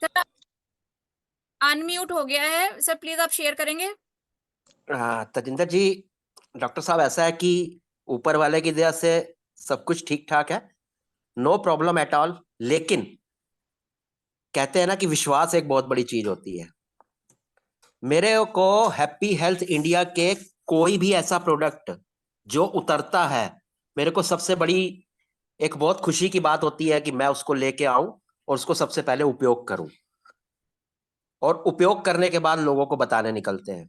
Sir unmute हो गया है सर, प्लीज आप शेयर करेंगे। तजिंदर जी, डॉक्टर साहब, ऐसा है कि ऊपर वाले की दया से सब कुछ ठीक ठाक है, नो प्रॉब्लम एट ऑल। लेकिन कहते हैं ना कि विश्वास एक बहुत बड़ी चीज होती है। मेरे को हैप्पी हेल्थ इंडिया के कोई भी ऐसा प्रोडक्ट जो उतरता है, मेरे को सबसे बड़ी एक बहुत खुशी की बात होती है कि मैं उसको लेके आऊं और उसको सबसे पहले उपयोग करूं, और उपयोग करने के बाद लोगों को बताने निकलते हैं।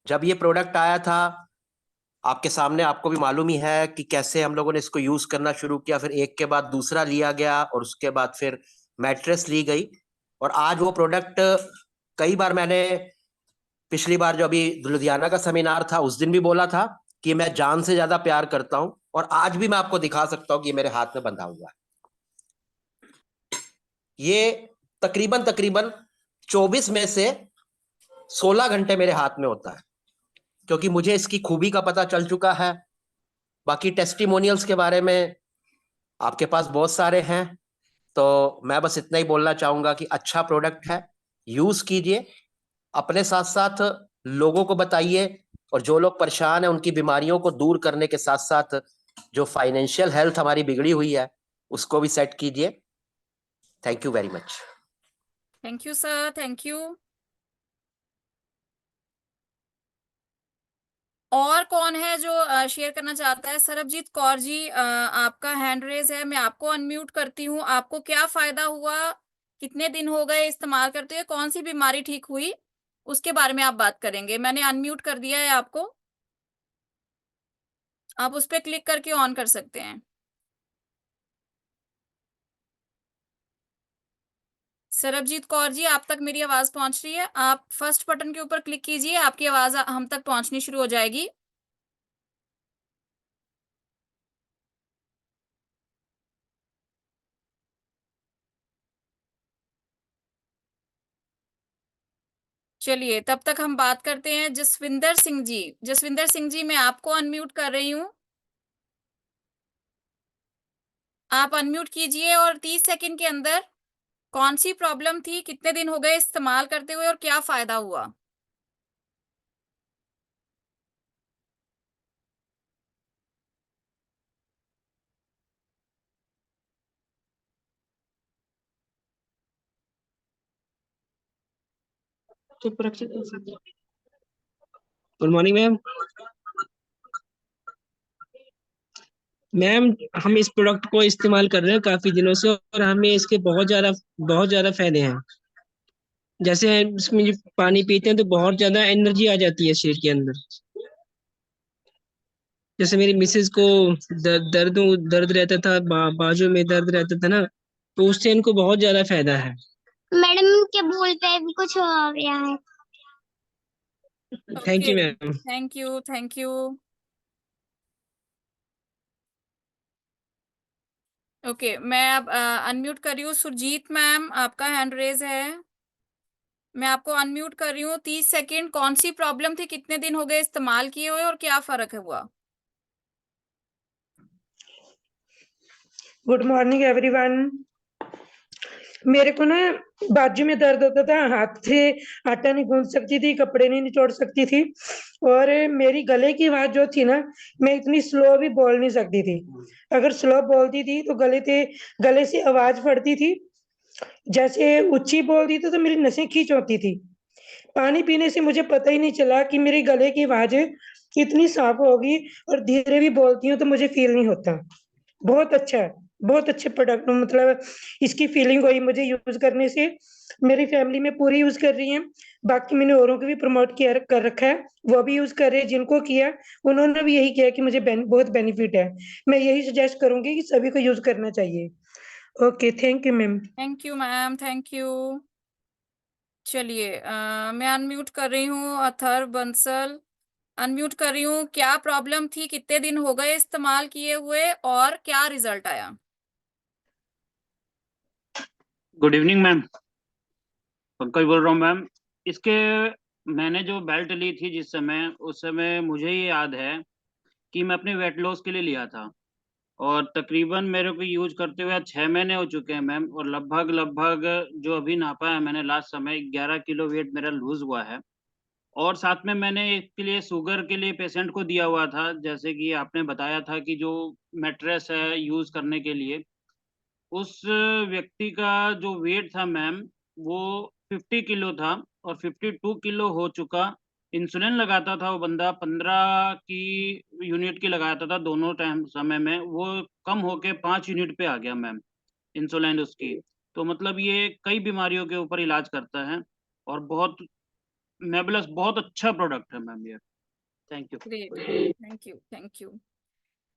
जब ये प्रोडक्ट आया था आपके सामने, आपको भी मालूम ही है कि कैसे हम लोगों ने इसको यूज करना शुरू किया, फिर एक के बाद दूसरा लिया गया और उसके बाद फिर मैट्रेस ली गई। और आज वो प्रोडक्ट, कई बार मैंने, पिछली बार जो अभी लुधियाना का सेमिनार था उस दिन भी बोला था कि मैं जान से ज्यादा प्यार करता हूं, और आज भी मैं आपको दिखा सकता हूं कि ये मेरे हाथ में बंधा हुआ है। ये तकरीबन तकरीबन 24 में से 16 घंटे मेरे हाथ में होता है, क्योंकि मुझे इसकी खूबी का पता चल चुका है। बाकी टेस्टिमोनियल्स के बारे में आपके पास बहुत सारे हैं, तो मैं बस इतना ही बोलना चाहूंगा कि अच्छा प्रोडक्ट है, यूज कीजिए, अपने साथ साथ लोगों को बताइए, और जो लोग परेशान हैं उनकी बीमारियों को दूर करने के साथ साथ जो फाइनेंशियल हेल्थ हमारी बिगड़ी हुई है उसको भी सेट कीजिए। Thank you very much. Thank you sir, thank you. और कौन है जो शेयर करना चाहता है? सरबजीत कौर जी, आपका हैंड रेज है, मैं आपको अनम्यूट करती हूँ। आपको क्या फायदा हुआ, कितने दिन हो गए इस्तेमाल करते हुए, कौन सी बीमारी ठीक हुई, उसके बारे में आप बात करेंगे। मैंने अनम्यूट कर दिया है आपको, आप उस पर क्लिक करके ऑन कर सकते हैं। सरबजीत कौर जी, आप तक मेरी आवाज पहुंच रही है? आप फर्स्ट बटन के ऊपर क्लिक कीजिए, आपकी आवाज हम तक पहुंचनी शुरू हो जाएगी। चलिए, तब तक हम बात करते हैं जसविंदर सिंह जी। जसविंदर सिंह जी, मैं आपको अनम्यूट कर रही हूँ, आप अनम्यूट कीजिए और 30 सेकंड के अंदर कौन सी प्रॉब्लम थी, कितने दिन हो गए इस्तेमाल करते हुए और क्या फायदा हुआ। Good morning ma'am. मैम, हम इस प्रोडक्ट को इस्तेमाल कर रहे हैं काफी दिनों से, और हमें इसके बहुत ज्यादा फायदे हैं। जैसे इसमें जो पानी पीते हैं तो बहुत ज्यादा एनर्जी आ जाती है शरीर के अंदर। जैसे मेरी मिसेज को दर्द रहता था, बाजू में दर्द रहता था ना, तो उससे इनको बहुत ज्यादा फायदा है। मैडम के बोल पे भी कुछ हो गया है। Thank okay, you ma'am. Thank you, thank you. Okay, मैं अब अनम्यूट कर रही हूँ। सुरजीत मैम, आपका हैंड रेज है, मैं आपको अनम्यूट कर रही हूँ। 30 सेकंड। कौन सी प्रॉब्लम थी, कितने दिन हो गए इस्तेमाल किए हुए और क्या फर्क हुआ? Good morning everyone. मेरे को ना बाजू में दर्द होता था, हाथ से आटा नहीं गूंद सकती थी, कपड़े नहीं निचोड़ सकती थी, और मेरी गले की आवाज जो थी ना, मैं इतनी स्लो भी बोल नहीं सकती थी। अगर स्लो बोलती थी तो गले से आवाज फटती थी, जैसे ऊंची बोलती थी तो मेरी नसें खींच होती थी। पानी पीने से मुझे पता ही नहीं चला कि मेरे गले की आवाज इतनी साफ होगी, और धीरे भी बोलती हूँ तो मुझे फील नहीं होता। बहुत अच्छा है, बहुत अच्छे प्रोडक्ट, मतलब इसकी फीलिंग हुई मुझे यूज करने से। मेरी फैमिली में पूरी यूज कर रही है, बाकी मैंने औरों को भी प्रमोट किया कर रखा है, वो भी यूज कर रहे हैं। जिनको किया उन्होंने भी यही किया कि मुझे बहुत बेनिफिट है। मैं यही सजेस्ट करूंगी कि सभी को यूज करना चाहिए। Okay, thank you ma'am. Thank you ma'am, thank you. चलिए, मैं अनम्यूट कर रही हूँ अथर बंसल, अनम्यूट कर रही हूँ। क्या प्रॉब्लम थी, कितने दिन हो गए इस्तेमाल किए हुए और क्या रिजल्ट आया? गुड इवनिंग मैम, पंकज बोल रहा हूँ मैम। इसके मैंने जो बेल्ट ली थी जिस समय, उस समय मुझे ये याद है कि मैं अपने वेट लॉस के लिए लिया था, और तकरीबन मेरे को यूज करते हुए 6 महीने हो चुके हैं मैम, और लगभग जो अभी नापा है मैंने लास्ट समय 11 किलो वेट मेरा लूज हुआ है। और साथ में मैंने इसके लिए शुगर के लिए पेशेंट को दिया हुआ था, जैसे कि आपने बताया था कि जो मैट्रेस है यूज करने के लिए, उस व्यक्ति का जो वेट था मैम वो 50 किलो था और 52 किलो हो चुका। इंसुलिन लगाता था वो बंदा 15 की यूनिट की लगाता था दोनों टाइम समय में, वो कम होके 5 यूनिट पे आ गया मैम इंसुलिन उसकी। तो मतलब ये कई बीमारियों के ऊपर इलाज करता है और बहुत मेबलस बहुत अच्छा प्रोडक्ट है मैम ये। Thank you. Great, thank you, thank you.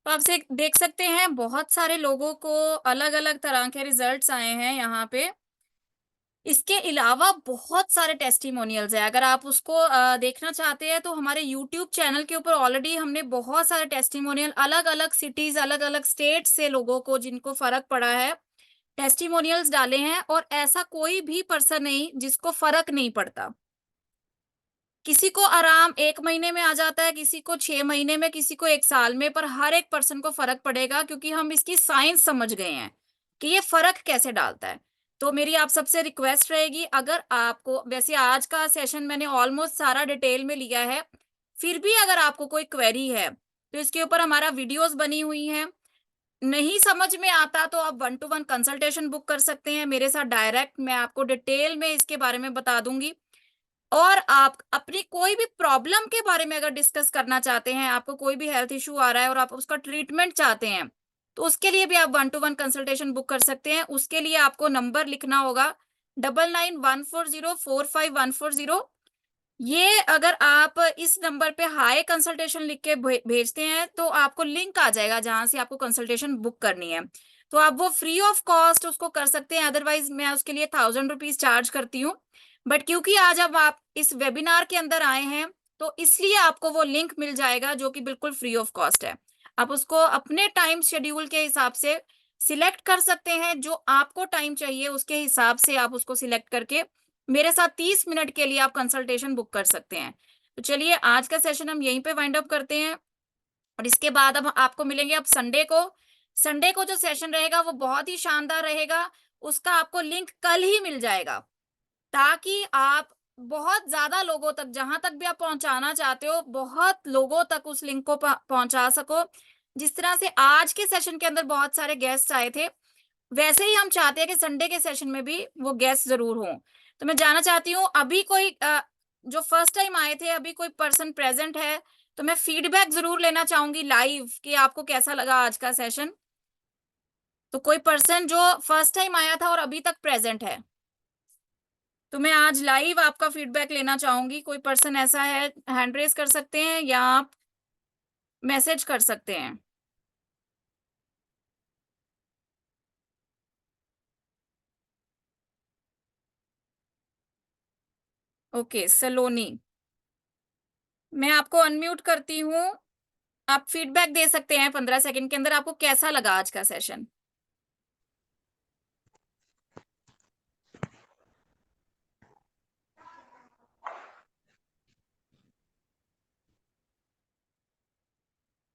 तो आप देख सकते हैं बहुत सारे लोगों को अलग-अलग तरह के रिजल्ट्स आए हैं यहाँ पे। इसके अलावा बहुत सारे टेस्टिमोनियल्स हैं। अगर आप उसको देखना चाहते हैं तो हमारे यूट्यूब चैनल के ऊपर ऑलरेडी हमने बहुत सारे टेस्टिमोनियल अलग-अलग सिटीज़, अलग-अलग स्टेट से लोगों को जिनको फ़र्क पड़ा है, टेस्टिमोनियल्स डाले हैं और ऐसा कोई भी पर्सन नहीं जिसको फ़र्क नहीं पड़ता। किसी को आराम 1 महीने में आ जाता है, किसी को 6 महीने में, किसी को 1 साल में, पर हर एक पर्सन को फ़र्क पड़ेगा क्योंकि हम इसकी साइंस समझ गए हैं कि ये फ़र्क कैसे डालता है। तो मेरी आप सबसे रिक्वेस्ट रहेगी, अगर आपको वैसे आज का सेशन मैंने ऑलमोस्ट सारा डिटेल में लिया है, फिर भी अगर आपको कोई क्वेरी है, तो इसके ऊपर हमारा वीडियोज़ बनी हुई हैं। नहीं समझ में आता तो आप 1 टू 1 कंसल्टेशन बुक कर सकते हैं मेरे साथ डायरेक्ट, मैं आपको डिटेल में इसके बारे में बता दूँगी। और आप अपनी कोई भी प्रॉब्लम के बारे में अगर डिस्कस करना चाहते हैं, आपको कोई भी हेल्थ इश्यू आ रहा है और आप उसका ट्रीटमेंट चाहते हैं, तो उसके लिए भी आप 1 टू 1 कंसल्टेशन बुक कर सकते हैं। उसके लिए आपको नंबर लिखना होगा 9914045140। ये अगर आप इस नंबर पे हाय कंसल्टेशन लिख के भेजते हैं, तो आपको लिंक आ जाएगा जहाँ से आपको कंसल्टेशन बुक करनी है। तो आप वो फ्री ऑफ कॉस्ट उसको कर सकते हैं, अदरवाइज़ मैं उसके लिए 1000 रुपीज़ चार्ज करती हूँ। बट क्योंकि आज अब आप इस वेबिनार के अंदर आए हैं, तो इसलिए आपको वो लिंक मिल जाएगा जो कि बिल्कुल फ्री ऑफ कॉस्ट है। आप उसको अपने टाइम शेड्यूल के हिसाब से सिलेक्ट कर सकते हैं, जो आपको टाइम चाहिए उसके हिसाब से आप उसको सिलेक्ट करके मेरे साथ 30 मिनट के लिए आप कंसल्टेशन बुक कर सकते हैं। तो चलिए आज का सेशन हम यहीं पे वाइंड अप करते हैं और इसके बाद अब आपको मिलेंगे अब संडे को। संडे को जो सेशन रहेगा वो बहुत ही शानदार रहेगा। उसका आपको लिंक कल ही मिल जाएगा, ताकि आप बहुत ज़्यादा लोगों तक, जहाँ तक भी आप पहुँचाना चाहते हो, बहुत लोगों तक उस लिंक को पहुँचा सको। जिस तरह से आज के सेशन के अंदर बहुत सारे गेस्ट आए थे, वैसे ही हम चाहते हैं कि संडे के सेशन में भी वो गेस्ट ज़रूर हों। तो मैं जानना चाहती हूँ अभी कोई जो फर्स्ट टाइम आए थे, अभी कोई पर्सन प्रेज़ेंट है? तो मैं फीडबैक ज़रूर लेना चाहूँगी लाइव कि आपको कैसा लगा आज का सेशन? तो कोई पर्सन जो फर्स्ट टाइम आया था और अभी तक प्रेज़ेंट है, तो मैं आज लाइव आपका फीडबैक लेना चाहूँगी। कोई पर्सन ऐसा है, हैंड रेज़ कर सकते हैं या आप मैसेज कर सकते हैं। ओके, सलोनी। मैं आपको अनम्यूट करती हूँ। आप फीडबैक दे सकते हैं 15 सेकंड के अंदर, आपको कैसा लगा आज का सेशन?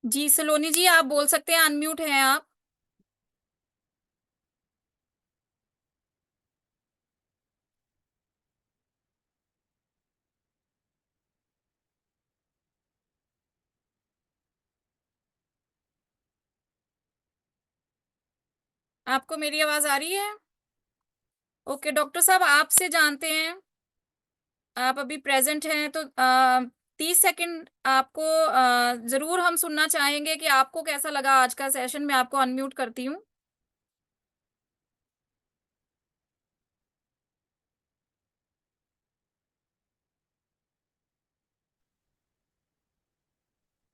जी, सलोनी जी आप बोल सकते हैं, अनम्यूट हैं आप। आपको मेरी आवाज़ आ रही है? ओके, डॉक्टर साहब आपसे जानते हैं, आप अभी प्रेज़ेंट हैं तो 30 सेकंड आपको ज़रूर हम सुनना चाहेंगे कि आपको कैसा लगा आज का सेशन? मैं आपको अनम्यूट करती हूँ।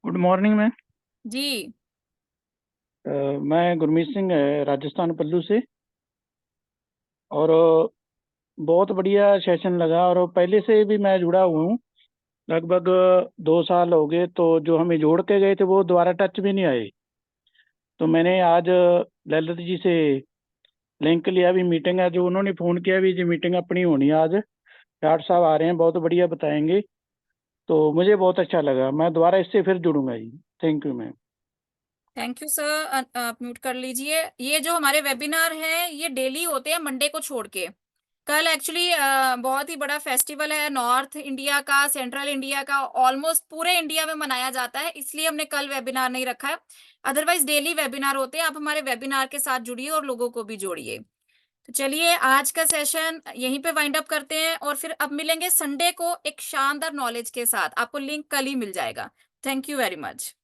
Good morning ma'am. जी, मैं गुरमीत सिंह राजस्थान पल्लू से, और बहुत बढ़िया सेशन लगा, और पहले से भी मैं जुड़ा हुआ हूँ। लगभग 2 साल हो गए, तो जो हमें जोड़ के गए थे वो दोबारा टच भी नहीं आए। तो मैंने आज ललित जी से लिंक लिया, भी मीटिंग है, जो उन्होंने फ़ोन किया भी जी मीटिंग अपनी होनी है आज, डॉक्टर साहब आ रहे हैं, बहुत बढ़िया बताएंगे। तो मुझे बहुत अच्छा लगा, मैं दोबारा इससे फिर जुड़ूंगा जी। Thank you ma'am. Thank you sir. आप म्यूट कर लीजिए। ये जो हमारे वेबिनार हैं ये डेली होते हैं मंडे को छोड़ के। कल एक्चुअली बहुत ही बड़ा फेस्टिवल है नॉर्थ इंडिया का, सेंट्रल इंडिया का, ऑलमोस्ट पूरे इंडिया में मनाया जाता है, इसलिए हमने कल वेबिनार नहीं रखा है। अदरवाइज डेली वेबिनार होते हैं। आप हमारे वेबिनार के साथ जुड़िए और लोगों को भी जोड़िए। तो चलिए आज का सेशन यहीं पे वाइंड अप करते हैं और फिर अब मिलेंगे संडे को एक शानदार नॉलेज के साथ। आपको लिंक कल ही मिल जाएगा। Thank you very much.